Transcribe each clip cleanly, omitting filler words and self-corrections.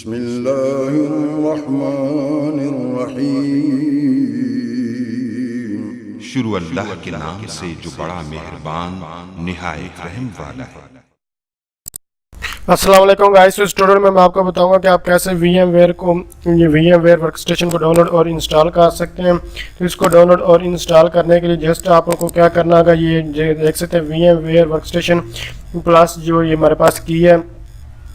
बिस्मिल्लाहिर्रहमानिर्रहीम। शुरू अल्लाह के नाम से जो बड़ा मेहरबान निहायत रहम वाला है। अस्सलाम वालेकुम गाइस। इस ट्यूटोरियल में मैं आपको बताऊंगा कि आप कैसे VMware वर्कस्टेशन को डाउनलोड और इंस्टॉल कर सकते हैं। तो इसको डाउनलोड और इंस्टॉल करने के लिए जस्ट आपको क्या करना होगा, ये देख सकते हैं VMware वर्कस्टेशन प्लस जो ये हमारे पास की है,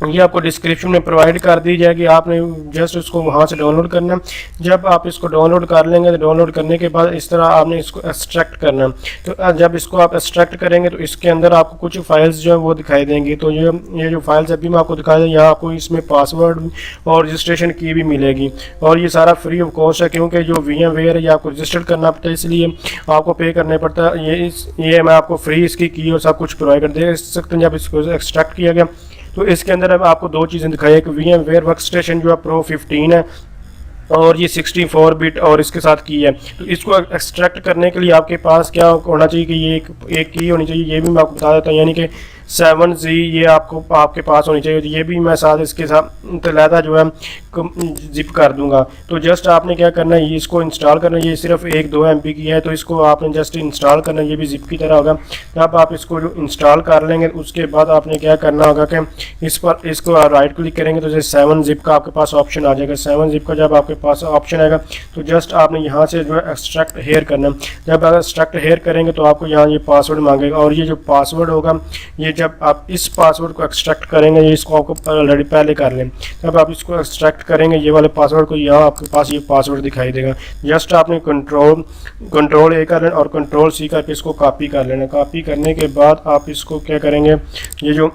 ये आपको डिस्क्रिप्शन में प्रोवाइड कर दी जाएगी। आपने जस्ट इसको वहाँ से डाउनलोड करना है। जब आप इसको डाउनलोड कर लेंगे तो डाउनलोड करने के बाद इस तरह आपने इसको एक्सट्रैक्ट करना है। तो जब इसको आप एक्सट्रैक्ट करेंगे तो इसके अंदर आपको कुछ फाइल्स जो है वो दिखाई देंगी। तो ये जो फाइल्स अभी मैं आपको दिखाई दें, यहाँ आपको इसमें पासवर्ड और रजिस्ट्रेशन की भी मिलेगी और ये सारा फ्री ऑफ कॉस्ट है, क्योंकि जो VMware है ये आपको रजिस्टर करना पड़ता है, इसलिए आपको पे करना पड़ता है। ये मैं आपको फ्री इसकी की और सब कुछ प्रोवाइड कर दे सकते हैं। जब इसको एक्सट्रैक्ट किया गया तो इसके अंदर अब आपको दो चीज़ें दिखाई, एक VMware वर्कस्टेशन जो है Pro 15 है और ये 64 बिट और इसके साथ की है। तो इसको एक्सट्रैक्ट करने के लिए आपके पास क्या होना चाहिए कि ये एक की होनी चाहिए, ये भी मैं आपको बता देता हूँ, यानी कि 7Z ये आपके पास होनी चाहिए। ये भी मैं साथ इसके साथ लहदा जो है जिप कर दूंगा। तो जस्ट आपने क्या करना है, ये इसको इंस्टॉल करना है। ये सिर्फ 1-2 MB की है, तो इसको आपने जस्ट इंस्टॉल करना है। ये भी जिप की तरह होगा। जब आप इसको जो इंस्टॉल कर लेंगे उसके बाद आपने क्या करना होगा कि इसको राइट क्लिक करेंगे तो जैसे 7zip का आपके पास ऑप्शन आ जाएगा। 7zip का जब आपके पास ऑप्शन आएगा तो जस्ट आपने यहाँ से जो है एक्सट्रैक्ट हेयर करना है। जब आप एक्सट्रैक्ट हेयर करेंगे तो आपको यहाँ ये पासवर्ड मांगेगा और ये जो पासवर्ड होगा, ये जब आप इस पासवर्ड को एक्सट्रैक्ट करेंगे, ये इसको आपको ऑलरेडी पहले कर लें। जब आप इसको एक्सट्रैक्ट करेंगे ये वाले पासवर्ड को, यहाँ आपके पास ये पासवर्ड दिखाई देगा। जस्ट आपने कंट्रोल A कर लेना और कंट्रोल C करके इसको कॉपी कर लेना। कॉपी करने के बाद आप इसको क्या करेंगे, ये जो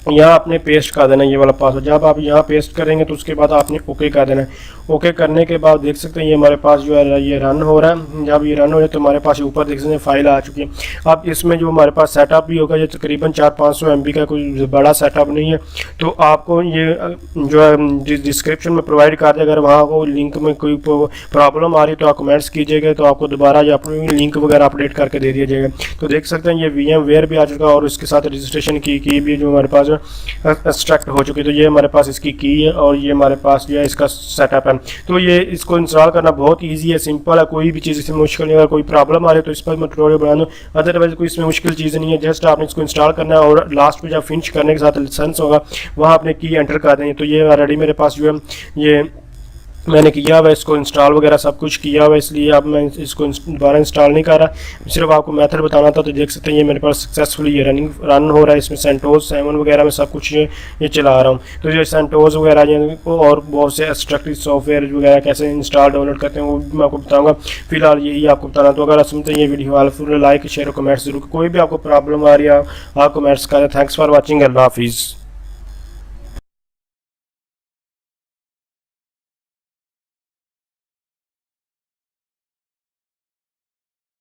यहाँ आपने पेस्ट कर देना ये वाला पासवर्ड। जब आप यहाँ पेस्ट करेंगे तो उसके बाद आपने ओके कर देना है। ओके करने के बाद देख सकते हैं ये हमारे पास जो है ये रन हो रहा है। जब ये रन हो जाए तो हमारे पास ऊपर देख सकते हैं फाइल आ चुकी है। अब इसमें जो हमारे पास सेटअप भी होगा, ये तकरीबन 400-500 MB का कोई बड़ा सेटअप नहीं है। तो आपको ये जो है डिस्क्रिप्शन में प्रोवाइड कर दे, अगर वहाँ को लिंक में कोई प्रॉब्लम आ रही है तो आप कमेंट्स कीजिएगा, तो आपको दोबारा ये अपनी लिंक वगैरह अपडेट करके दे दिया जाएगा। तो देख सकते हैं ये VMware भी आ चुका और उसके साथ रजिस्ट्रेशन की भी जो हमारे पास एक्सट्रैक्ट हो चुकी है। तो ये हमारे पास इसकी की है और ये हमारे पास जो है इसका सेटअप है। तो ये इसको इंस्टॉल करना बहुत इजी है, सिंपल है, कोई भी चीज़ इसमें मुश्किल नहीं है। अगर कोई प्रॉब्लम आ रही है तो इस पर मैं ट्यूटोरियल बना दूँ, अदरवाइज कोई इसमें मुश्किल चीज़ नहीं है। जस्ट आपने इसको इंस्टॉल करना है और लास्ट में जब फिनिश करने के साथ लाइसेंस होगा वहाँ आपने की एंटर कर देंगे। तो ये ऑलरेडी मेरे पास जो है ये मैंने किया हुआ, इसको इंस्टॉल वगैरह सब कुछ किया हुआ, इसलिए अब मैं इसको दोबारा इंस्टॉल नहीं कर रहा, सिर्फ आपको मेथड बताना था। तो देख सकते हैं ये मेरे पास सक्सेसफुली ये रन हो रहा है। इसमें सेंटोस 7 वगैरह में सब कुछ ये चला रहा हूँ। तो ये सेंटोस वगैरह और बहुत से एक्सट्रैक्टिव सॉफ्टवेयर वगैरह कैसे इंस्टॉल डाउनलोड करते हैं वो भी मैं आपको बताऊँगा। फिलहाल यही आपको बताना। तो अगर आप समझते हैं ये वीडियो हेल्पफुल, लाइक शेयर और कमेंट्स जरूर। कोई भी आपको प्रॉब्लम आ रही है आप कमेंट्स करें। Thanks for watching. अल्लाह हाफिज़।